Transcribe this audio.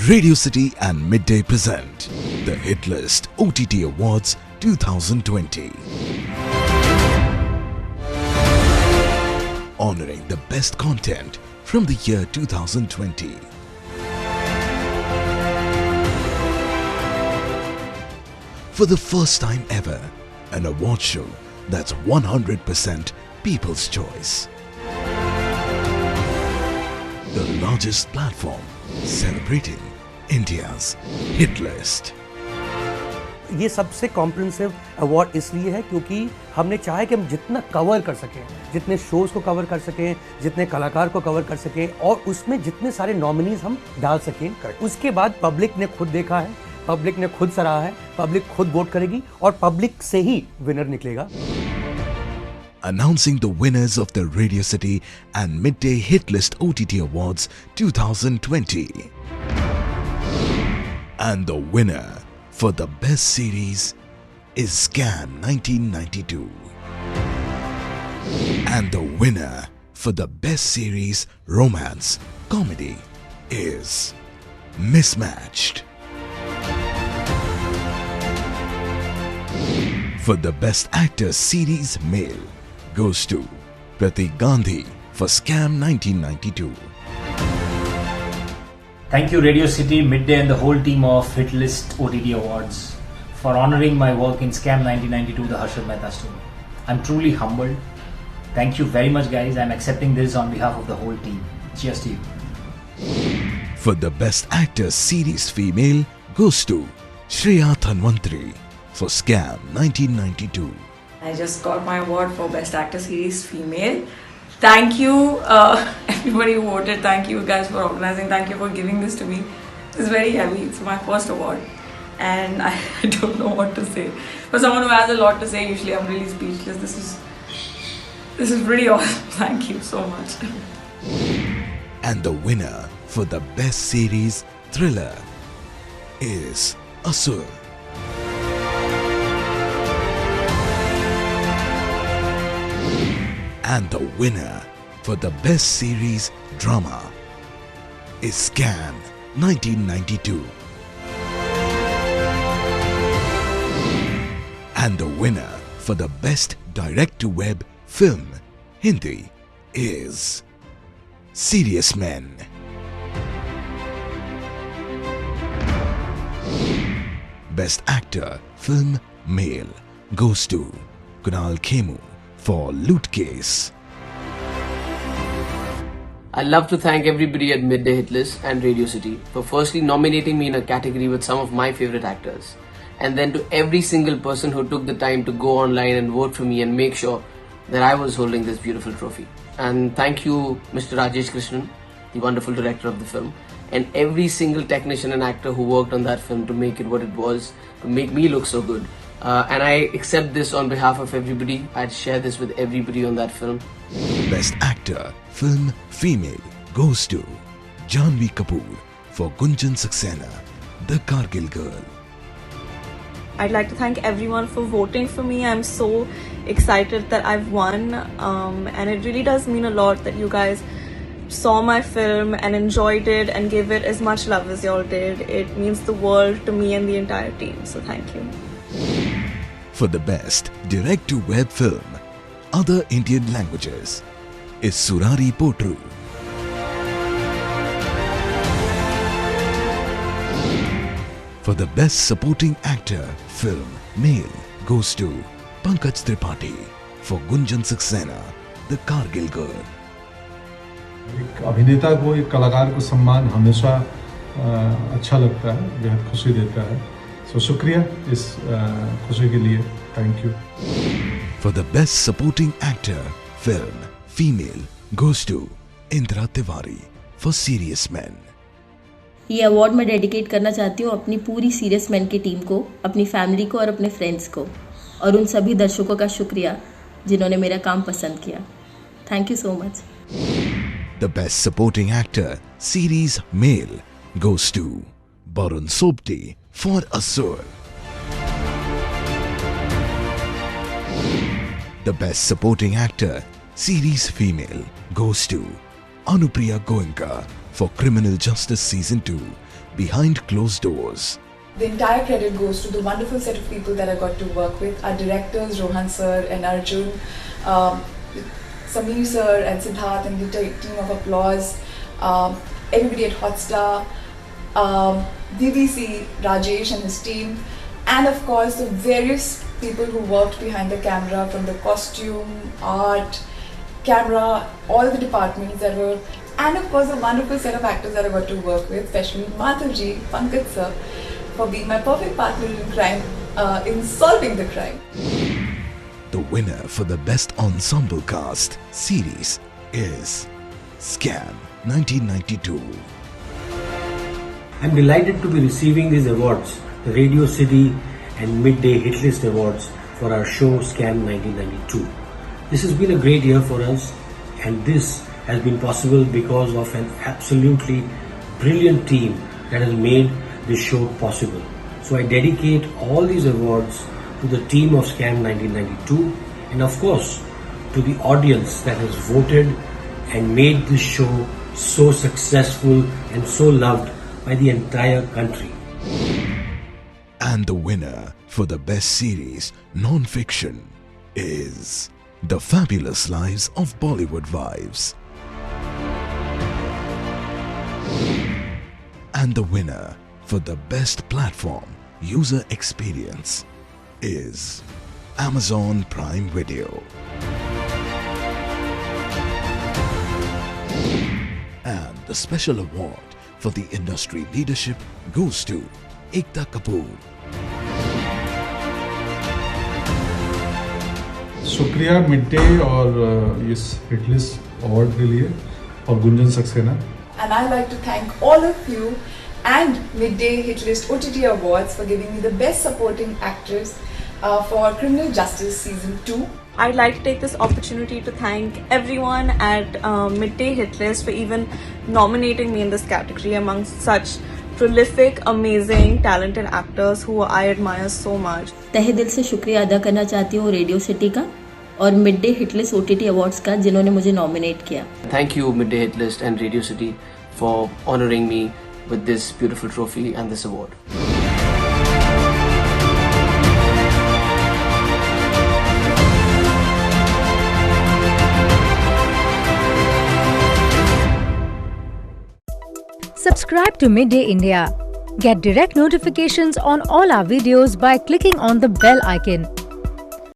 Radio City and Midday present the Hit List OTT Awards 2020. Honoring the best content from the year 2020. For the first time ever, an award show that's 100% people's choice. The largest platform celebrating India's hit list. ये सबसे comprehensive award इसलिए है क्योंकि हमने चाहा कि हम जितना कवर कर सकें, जितने शोज़ को कवर कर सकें, जितने कलाकार को कवर कर सकें और उसमें जितने सारे नॉमिनीज हम डाल सकें। उसके बाद पब्लिक ने खुद देखा है, पब्लिक ने खुद सराहा है, पब्लिक खुद वोट करेगी और पब्लिक से ही विनर निकलेगा। Announcing the winners of the Radio City and Midday Hit List OTT Awards 2020. And the winner for the best series is Scam 1992. And the winner for the best series romance comedy is Mismatched. For the best actor series male goes to Pratik Gandhi for Scam 1992. Thank you Radio City, Midday and the whole team of Hit List OTT Awards for honoring my work in Scam 1992, the Harshad Mehta story. I'm truly humbled. Thank you very much guys. I'm accepting this on behalf of the whole team. Cheers to you. For the best actor series female goes to Shreya Thanwantari for Scam 1992. I just got my award for Best Actor Series Female. Thank you, everybody who voted. Thank you guys for organizing. Thank you for giving this to me. It's very heavy. It's my first award, and I don't know what to say. For someone who has a lot to say, usually I'm really speechless. This is pretty awesome. Thank you so much. And the winner for the best series thriller is Asur. And the winner for the best series drama is Scam 1992. And the winner for the best direct-to-web film Hindi is Serious Men. Best actor film male goes to Kunal Khemu for Loot Case. I'd love to thank everybody at Midday Hit List and Radio City for firstly nominating me in a category with some of my favorite actors, and then to every single person who took the time to go online and vote for me and make sure that I was holding this beautiful trophy. And thank you Mr. Rajesh Krishnan, the wonderful director of the film, and every single technician and actor who worked on that film to make it what it was, to make me look so good. And I accept this on behalf of everybody. I'd share this with everybody on that film. Best actor film female goes to Janhvi Kapoor for Gunjan Saxena, The Kargil Girl. I'd like to thank everyone for voting for me. I'm so excited that I've won, and it really does mean a lot that you guys saw my film and enjoyed it and gave it as much love as y'all did. It means the world to me and the entire team, so thank you. For the best direct-to-web film, other Indian languages, is Surari Potru. For the best supporting actor film male goes to Pankaj Tripathi for Gunjan Saxena, The Kargil Girl. एक अभिनेता को, एक कलाकार को सम्मान हमेशा अच्छा लगता है, बेहद खुशी देता है। So शुक्रिया इस खुशी के लिए। Thank you. For the best supporting actor film female goes to Indra Tiwari for Serious Men. ये अवार्ड मैं डेडिकेट करना चाहती हूँ अपनी पूरी सीरियस मैन की टीम को, अपनी फैमिली को और अपने फ्रेंड्स को, और उन सभी दर्शकों का शुक्रिया जिन्होंने मेरा काम पसंद किया। Thank you so much. The best supporting actor series male goes to Barun Sobti for Asur. The best supporting actor series female goes to Anupriya Goenka for Criminal Justice Season 2, Behind Closed Doors. The entire credit goes to the wonderful set of people that I got to work with. Our directors, Rohan sir and Arjun, Sameer sir and Siddharth and the team of Applause, everybody at Hotstar, BBC, Rajesh and his team, and of course the various people who worked behind the camera, from the costume, art, camera, all the departments that were, and of course a wonderful set of actors that I got to work with, especially Madhuvji, Pankaj sir, for being my perfect partner in crime, in solving the crime. The winner for the Best Ensemble Cast series is Scam 1992. I'm delighted to be receiving these awards, the Radio City and Midday Hitlist Awards for our show Scam 1992. This has been a great year for us, and this has been possible because of an absolutely brilliant team that has made this show possible. So I dedicate all these awards to the team of Scam 1992 and of course to the audience that has voted and made this show so successful and so loved by the entire country. And the winner for the Best Series Non-Fiction is The Fabulous Lives of Bollywood Wives. And the winner for the Best Platform User Experience is Amazon Prime Video. And the special award for the industry leadership goes to Ekta Kapoor. शुक्रिया mid day और इस hit list award के लिए और Gunjan Saxena. And I'd like to thank all of you and Midday Hitlist OTT Awards for giving me the Best Supporting Actress for Criminal Justice Season 2. I'd like to take this opportunity to thank everyone at Midday Hitlist for even nominating me in this category amongst such prolific, amazing, talented actors who I admire so much. तहे दिल से शुक्रिया अदा करना चाहती हूँ radio city का और मिडडे हिटलिस्ट OTT अवार्ड्स का, जिन्होंने मुझे नॉमिनेट किया. Thank you Midday Hitlist and Radio City for honoring me with this beautiful trophy and this award. Subscribe to Midday India. Get direct notifications on all our videos by clicking on the bell icon.